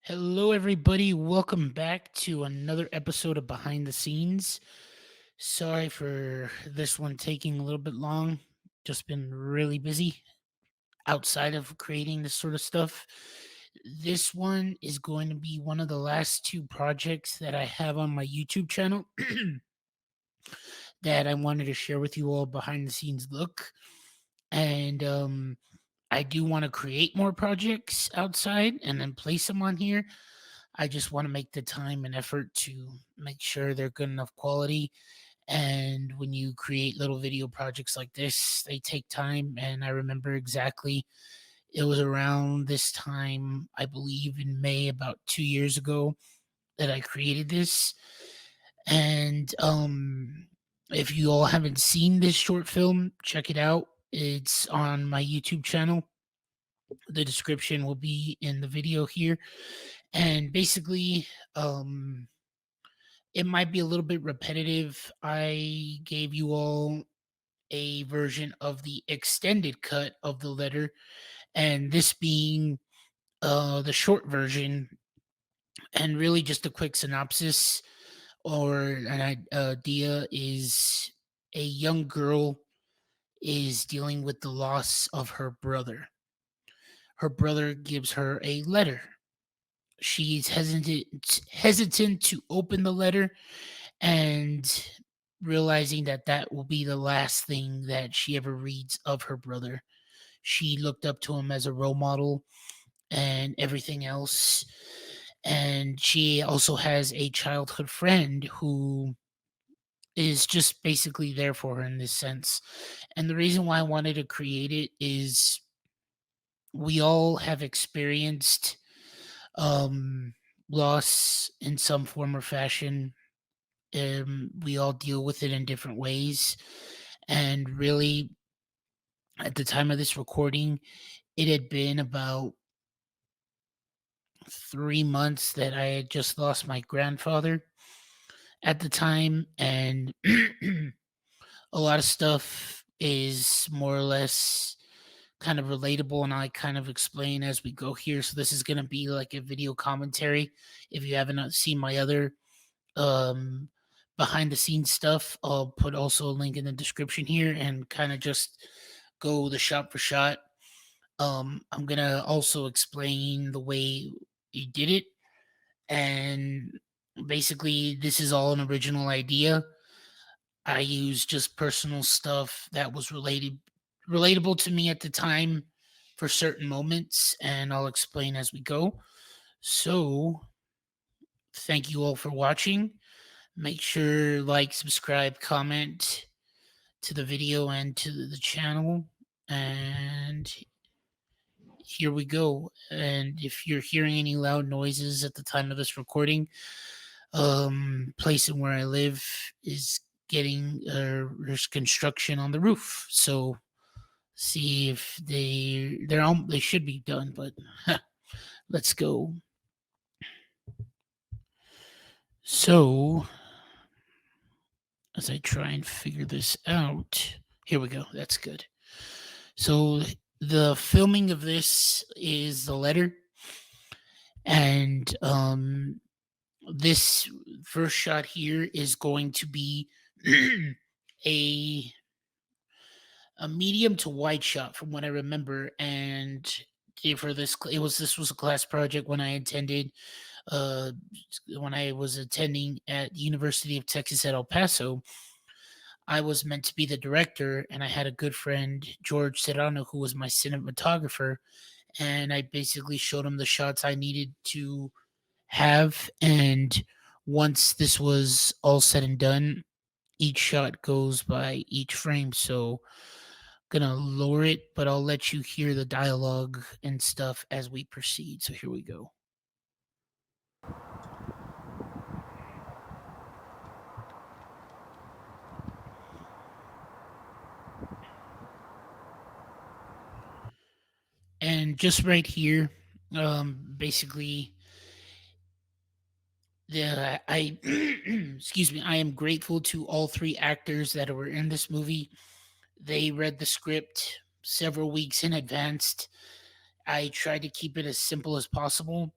Hello, everybody. Welcome back to another episode of Behind the Scenes. Sorry for this one taking a little bit long. Just been really busy outside of creating this sort of stuff. This one is going to be one of the last two projects that I have on my YouTube channel that I wanted to share with you all behind the scenes look. And I do want to create more projects outside and then place them on here. I just want to make the time and effort to make sure they're good enough quality. And when you create little video projects like this, they take time. And I remember exactly it was around this time, I believe in May, about 2 years ago, that I created this. And if you all haven't seen this short film, check it out. It's on my YouTube channel. The description will be in the video here. And basically, it might be a little bit repetitive. I gave you all a version of the extended cut of the letter, and this being the short version, and really just a quick synopsis or an idea is a young girl is dealing with the loss of her brother. Her brother gives her a letter. She's hesitant to open the letter and realizing that that will be the last thing that she ever reads of her brother. She looked up to him as a role model and everything else. And she also has a childhood friend who is just basically there for her in this sense. And the reason why I wanted to create it is we all have experienced um loss in some form or fashion. We all deal with it in different ways. And really, at the time of this recording, it had been about 3 months that I had just lost my grandfather at the time. And a lot of stuff is more or less kind of relatable, and I kind of explain as we go here. So this is going to be like a video commentary. If you haven't seen my other um behind the scenes stuff, I'll put also a link in the description here and kind of just go the shot for shot. I'm gonna also explain the way he did it, and basically this is all an original idea. I use just personal stuff that was relatable to me at the time for certain moments, and I'll explain as we go. So thank you all for watching. Make sure like, subscribe, comment to the video and to the channel. And here we go. And if you're hearing any loud noises at the time of this recording, place in where I live is getting there's construction on the roof. So see if they should be done, but let's go. So as I try and figure this out, here we go. That's good. So the filming of this is the letter, and this first shot here is going to be a a medium to wide shot from what I remember. And for this was a class project uh when I was attending at the University of Texas at El Paso. I was meant to be the director, and I had a good friend, George Serrano, who was my cinematographer, and I basically showed him the shots I needed to have. And once this was all said and done, each shot goes by each frame. So gonna lower it, but I'll let you hear the dialogue and stuff as we proceed. So here we go. And just right here, basically, I excuse me, I am grateful to all three actors that were in this movie. They read the script several weeks in advance. I tried to keep it as simple as possible.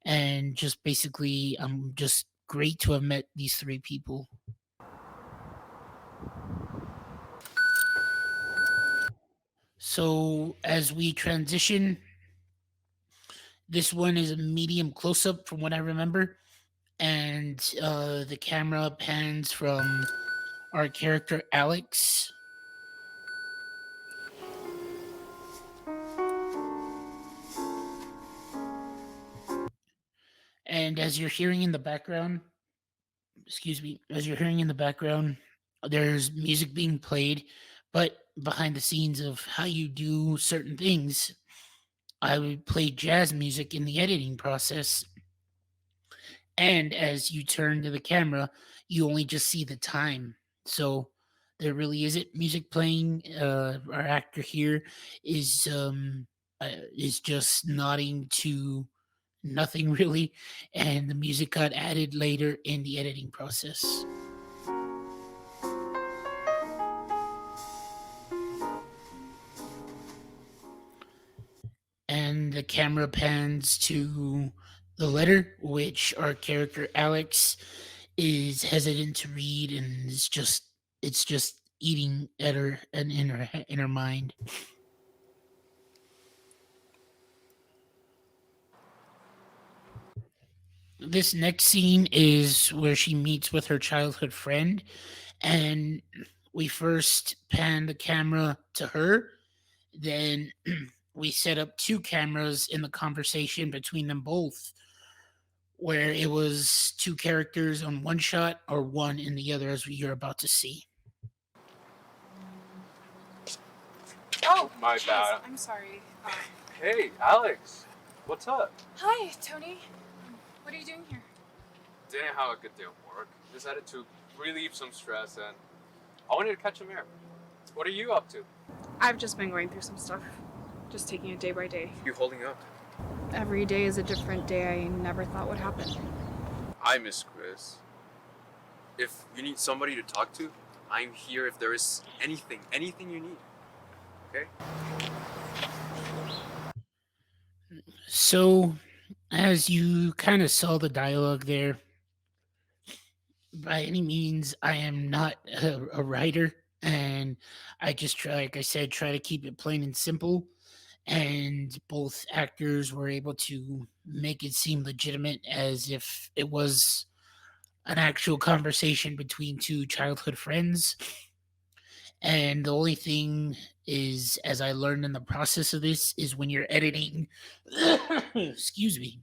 And just basically, I'm just great to have met these three people. So as we transition, this one is a medium close up from what I remember, and the camera pans from our character Alex. And as you're hearing in the background, excuse me, as you're hearing in the background, there's music being played, but behind the scenes of how you do certain things, I would play jazz music in the editing process. And as you turn to the camera, you only just see the time. So there really isn't music playing. Our actor here is just nodding to nothing really, and the music got added later in the editing process. And the camera pans to the letter, which our character Alex is hesitant to read, and it's just eating at her and in her mind. This next scene is where she meets with her childhood friend, and we first pan the camera to her. Then we set up two cameras in the conversation between them both, where it was two characters on one shot or one in the other, as you're about to see. Oh, My jeez, bad. I'm sorry. Hey, Alex. What's up? Hi, Tony. What are you doing here? Didn't have a good day at work. Decided to relieve some stress and I wanted to catch some air. What are you up to? I've just been going through some stuff. Just taking it day by day. You holding up? Every day is a different day I never thought would happen. I miss Chris. If you need somebody to talk to, I'm here if there is anything you need. Okay? So, as you kind of saw the dialogue there, by any means, I am not a writer, and I just try, like I said, try to keep it plain and simple. And both actors were able to make it seem legitimate, as if it was an actual conversation between two childhood friends. And the only thing is, as I learned in the process of this, is when you're editing, excuse me,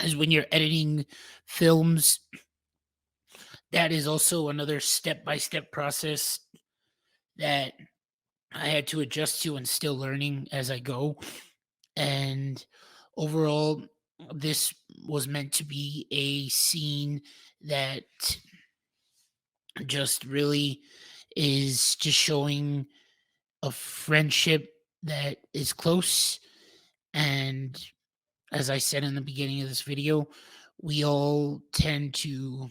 is when you're editing films, that is also another step by step process that I had to adjust to and still learning as I go. And overall, this was meant to be a scene that just really is just showing a friendship that is close. And as I said in the beginning of this video, we all tend to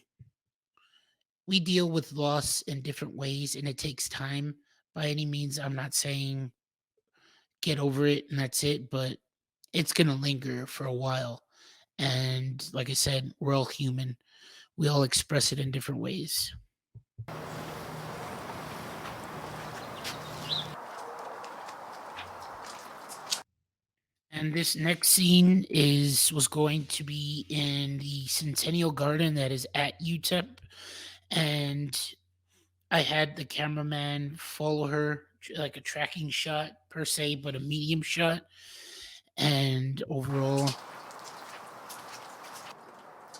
we deal with loss in different ways, and it takes time. By any means, I'm not saying get over it and that's it, but it's going to linger for a while. And like I said, we're all human. We all express it in different ways. And this next scene was going to be in the Centennial Garden that is at UTEP. And I had the cameraman follow her, like a tracking shot per se, but a medium shot. And overall,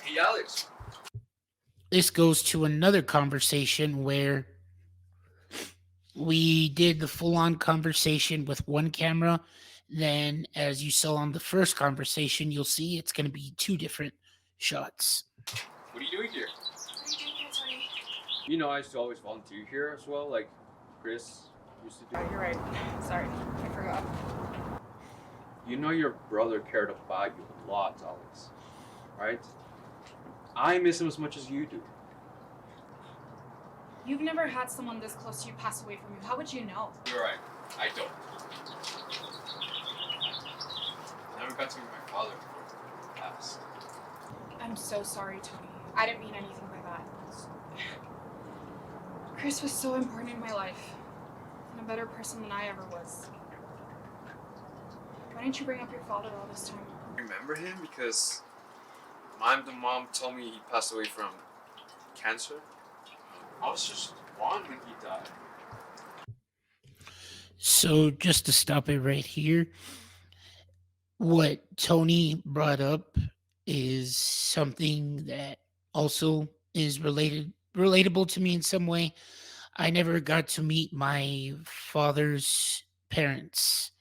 Hey, Alex. this goes to another conversation where we did the full on conversation with one camera. Then, as you saw on the first conversation, you'll see it's going to be two different shots. What are you doing here? What are you doing here, Tony? You know, I used to always volunteer here as well, like Chris used to do. Oh, you're right. Sorry, I forgot. You know your brother cared about you a lot, Alex. Right? I miss him as much as you do. You've never had someone this close to you pass away from you. How would you know? You're right. I don't. I never got to meet my father before he passed. I'm so sorry, Tony. I didn't mean anything by that. Chris was so important in my life, and a better person than I ever was. Why didn't you bring up your father all this time? Remember him because the mom told me he passed away from cancer. I was just one when he died. So just to stop it right here, what Tony brought up is something that also is relatable to me in some way. I never got to meet my father's parents,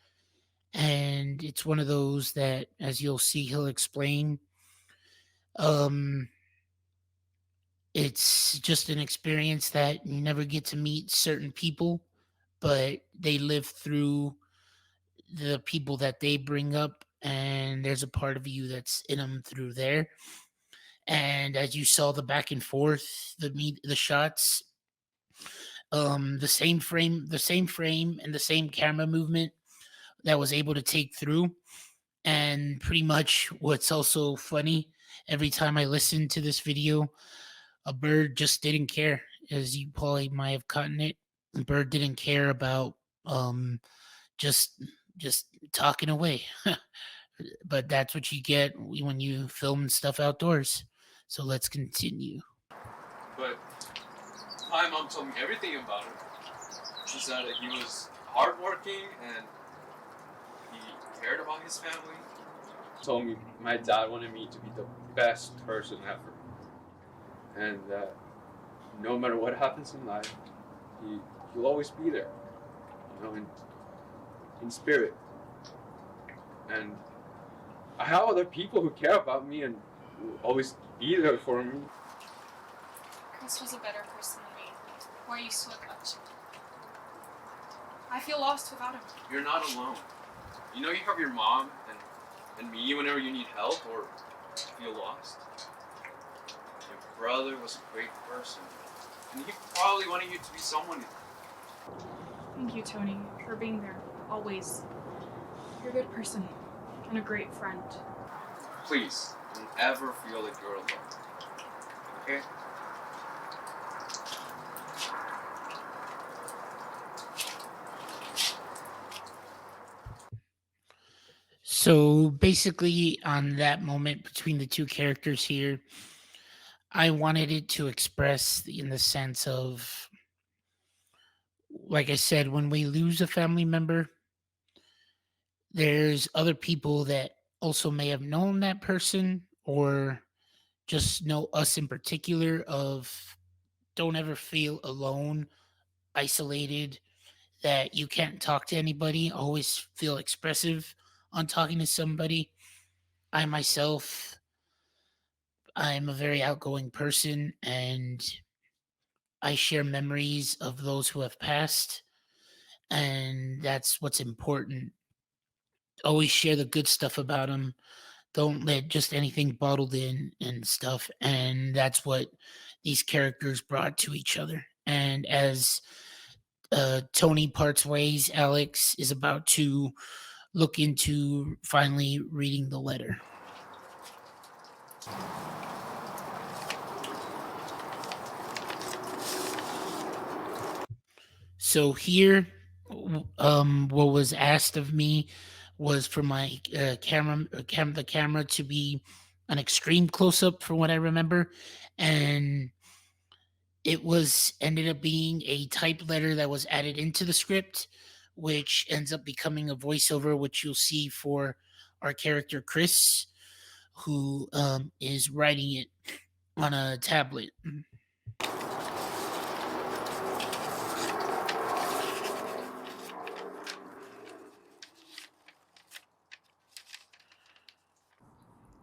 and it's one of those that, as you'll see, he'll explain. Um, it's just an experience that you never get to meet certain people, but they live through the people that they bring up, and there's a part of you that's in them through there. And as you saw the back and forth, the shots, the same frame and the same camera movement that was able to take through. And pretty much what's also funny, every time I listen to this video, a bird just didn't care. As you probably might have gotten it, the bird didn't care about um just just talking away. But that's what you get when you film stuff outdoors. So let's continue. But my mom told me everything about him. She said that he was hardworking and he cared about his family. Told me my dad wanted me to be the best person ever, and that no matter what happens in life, he'll always be there, in spirit. And I have other people who care about me and will always be there for me. Chris was a better person than me, who I used to look up to. I feel lost without him. You're not alone. You have your mom and me whenever you need help or feel lost. Your brother was a great person, and he probably wanted you to be someone. Thank you, Tony, for being there, always. You're a good person and a great friend. Please, don't ever feel like you're alone. Okay? So basically, on that moment between the two characters here, I wanted it to express in the sense of, like I said, when we lose a family member, there's other people that also may have known that person or just know us in particular of don't ever feel alone, isolated, that you can't talk to anybody, always feel expressive on talking to somebody. I myself, I'm a very outgoing person and I share memories of those who have passed, and that's what's important. Always share the good stuff about them. Don't let just anything bottled in and stuff. And that's what these characters brought to each other. And as Tony parts ways, Alex is about to look into finally reading the letter. So here, what was asked of me was for my the camera to be an extreme close up, from what I remember, and it was ended up being a typed letter that was added into the script, which ends up becoming a voiceover, which you'll see for our character Chris, who is writing it on a tablet.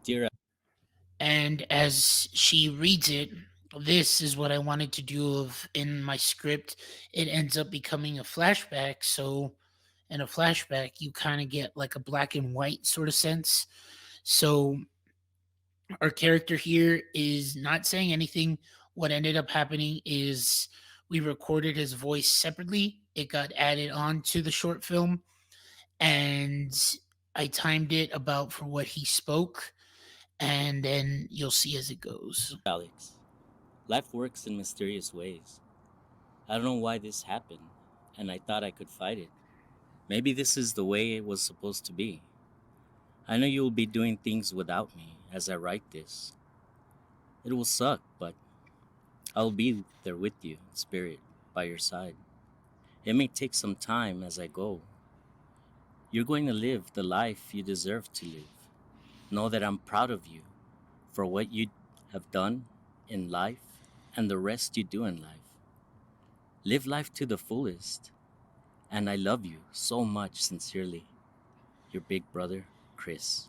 Dear And as she reads it, this is what I wanted to do in my script. It ends up becoming a flashback. So in a flashback, you kind of get like a black and white sort of sense. So our character here is not saying anything. What ended up happening is we recorded his voice separately. It got added on to the short film, and I timed it about for what he spoke. and then you'll see as it goes. Alex. Life works in mysterious ways. I don't know why this happened, and I thought I could fight it. Maybe this is the way it was supposed to be. I know you will be doing things without me as I write this. It will suck, but I'll be there with you, in spirit, by your side. It may take some time as I go. You're going to live the life you deserve to live. Know that I'm proud of you for what you have done in life and the rest you do in life. Live life to the fullest. And I love you so much, sincerely. Your big brother, Chris.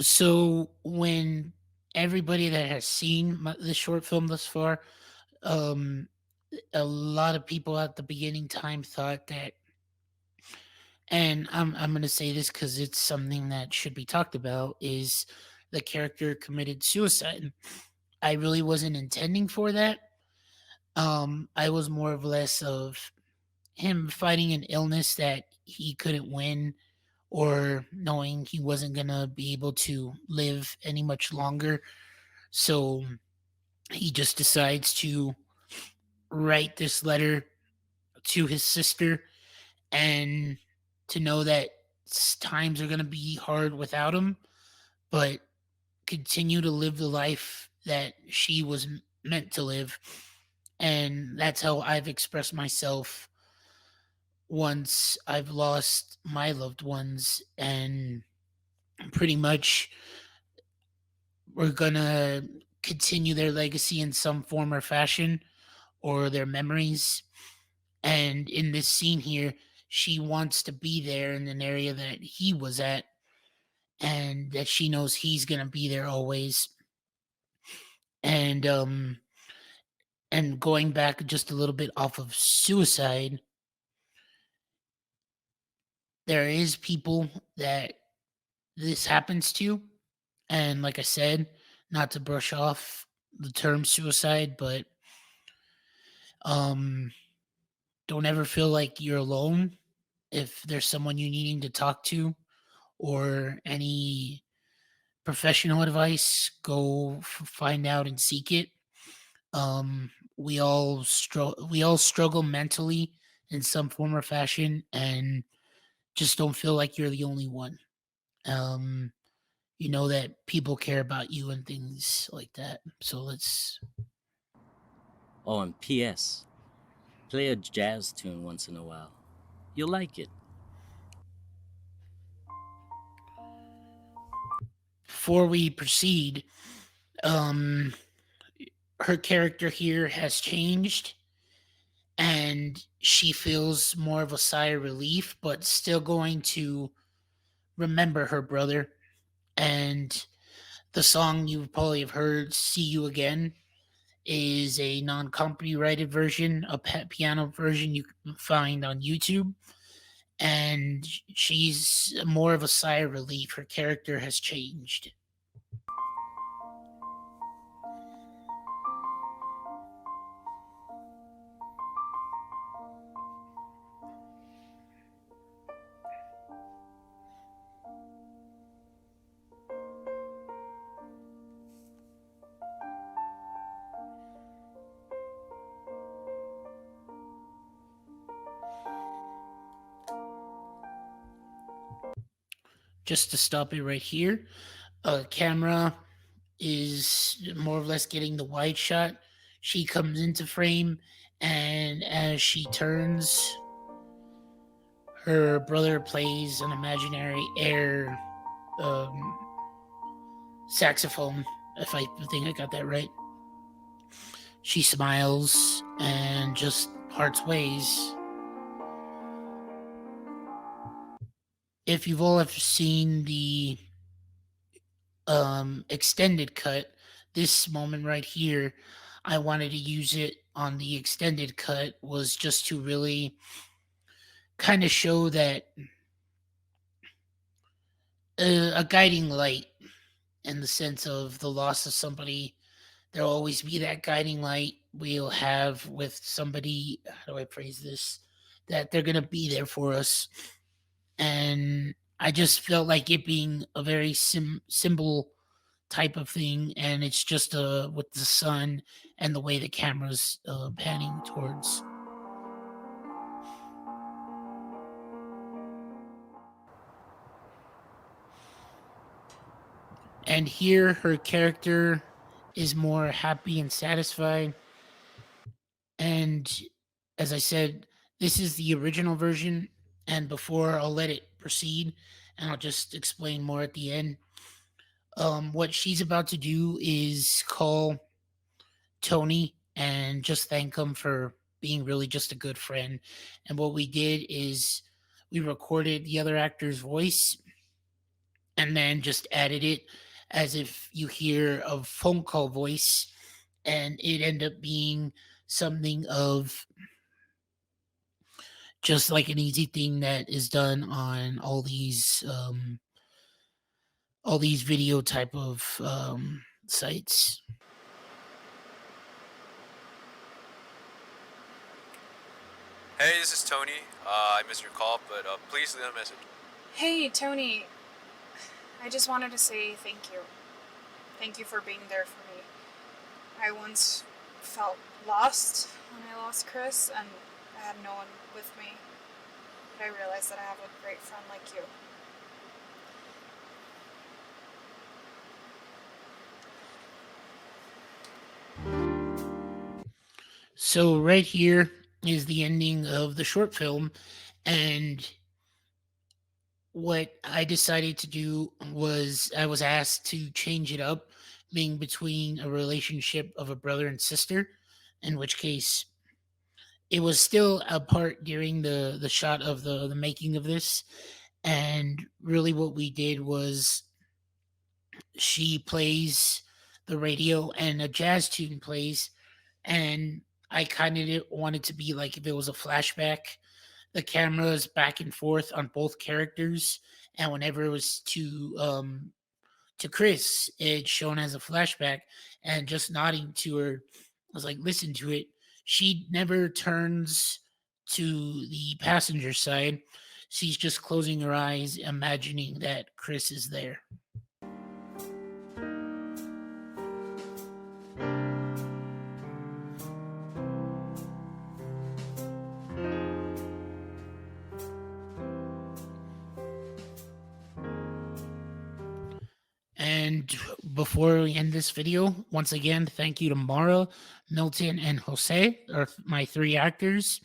So when everybody that has seen the short film thus far, um, a lot of people at the beginning time thought that, and I'm gonna say this because it's something that should be talked about, is the character committed suicide. I really wasn't intending for that. I was more of less of him fighting an illness that he couldn't win, or knowing he wasn't gonna be able to live any much longer. So he just decides to write this letter to his sister, and to know that times are gonna be hard without him, but continue to live the life that she was meant to live. And that's how I've expressed myself once I've lost my loved ones. And pretty much we're gonna continue their legacy in some form or fashion, or their memories. And in this scene here, she wants to be there in an area that he was at, and that she knows he's gonna be there always. And going back just a little bit off of suicide, there is people that this happens to. And like I said, not to brush off the term suicide, but um don't ever feel like you're alone. If there's someone you needing to talk to, or any professional advice, go find out and seek it. We all struggle mentally in some form or fashion, and just don't feel like you're the only one. Um, you know that people care about you and things like that. So let's. Oh, and P.S. Play a jazz tune once in a while. You'll like it. Before we proceed, um, her character here has changed, and she feels more of a sigh of relief, but still going to remember her brother. And the song you probably have heard, "See You Again," is a non-copyrighted version, a piano version you can find on YouTube. And she's more of a sigh of relief. Her character has changed. Just to stop it right here, camera is more or less getting the wide shot. She comes into frame, and as she turns, her brother plays an imaginary air, um, saxophone, if I think I got that right. She smiles and just parts ways. If you've all ever seen the extended cut, this moment right here, I wanted to use it on the extended cut, was just to really kind of show that a guiding light, in the sense of the loss of somebody. There'll always be that guiding light we'll have with somebody. How do I phrase this? That they're going to be there for us. And I just felt like it being a very symbol type of thing, and it's just with the sun and the way the camera's panning towards. And here, her character is more happy and satisfied. And as I said, this is the original version. And before I'll let it proceed, and I'll just explain more at the end. What she's about to do is call Tony and just thank him for being really just a good friend. And what we did is we recorded the other actor's voice and then just added it as if you hear a phone call voice, and it ended up being something of just like an easy thing that is done on all these video type of sites. Hey, this is Tony. I missed your call, but please leave a message. Hey, Tony. I just wanted to say thank you. Thank you for being there for me. I once felt lost when I lost Chris, and I had no one with me. But I realized that I have a great friend like you. So right here is the ending of the short film, and what I decided to do was I was asked to change it up, being between a relationship of a brother and sister, in which case it was still a part during the shot of the making of this. And really what we did was she plays the radio and a jazz tune plays, and I kind of wanted to be like if it was a flashback, the cameras back and forth on both characters, and whenever it was to Chris, it's shown as a flashback, and just nodding to her, I was like, listen to it. She never turns to the passenger side. She's just closing her eyes, imagining that Chris is there. And before we end this video, once again, thank you to Mara, Milton, and Jose, or my three actors.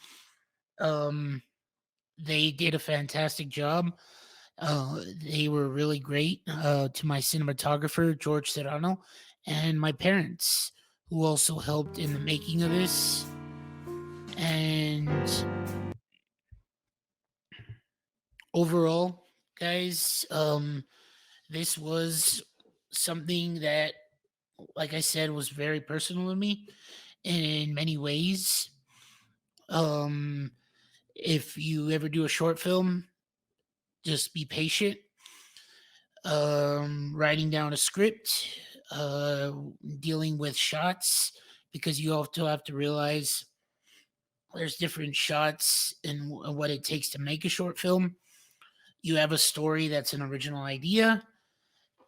They did a fantastic job. They were really great. To my cinematographer, George Serrano, and my parents, who also helped in the making of this. And overall, guys, this was something that, like I said, was very personal to me in many ways. Um, if you ever do a short film, just be patient. Writing down a script, uh, dealing with shots, because you also have to realize there's different shots and what it takes to make a short film. You have a story that's an original idea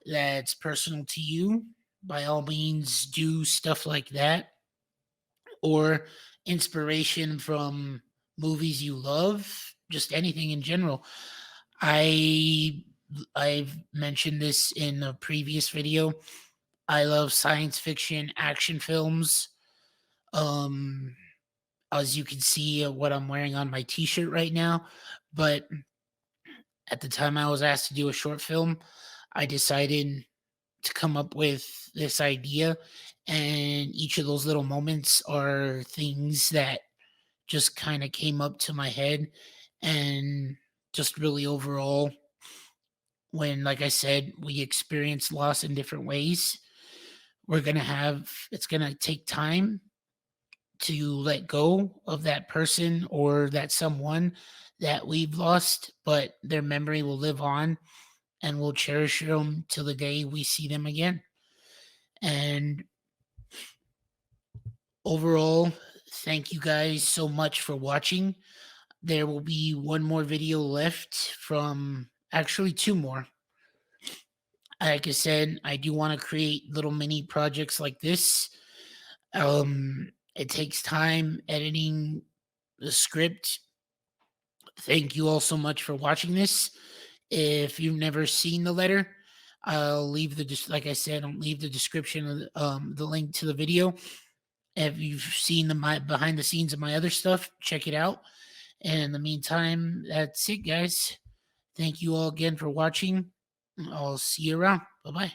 that's personal to you. By all means, do stuff like that, or inspiration from movies you love, just anything in general. I I've mentioned this in a previous video. I love science fiction action films. Um as you can see what I'm wearing on my t-shirt right now, but at the time I was asked to do a short film, I decided to come up with this idea, and each of those little moments are things that just kind of came up to my head. And just really overall, when, like I said, we experience loss in different ways, it's going to take time to let go of that person or that someone that we've lost, but their memory will live on, and we'll cherish them till the day we see them again. And overall, thank you guys so much for watching. There will be one more video left from Actually, two more. Like I said, I do want to create little mini projects like this. It takes time editing the script. Thank you all so much for watching this. If you've never seen the letter, I'll leave like I said, I'll leave the description of the link to the video. If you've seen my behind the scenes of my other stuff, check it out. And in the meantime, that's it, guys. Thank you all again for watching. I'll see you around. Bye bye.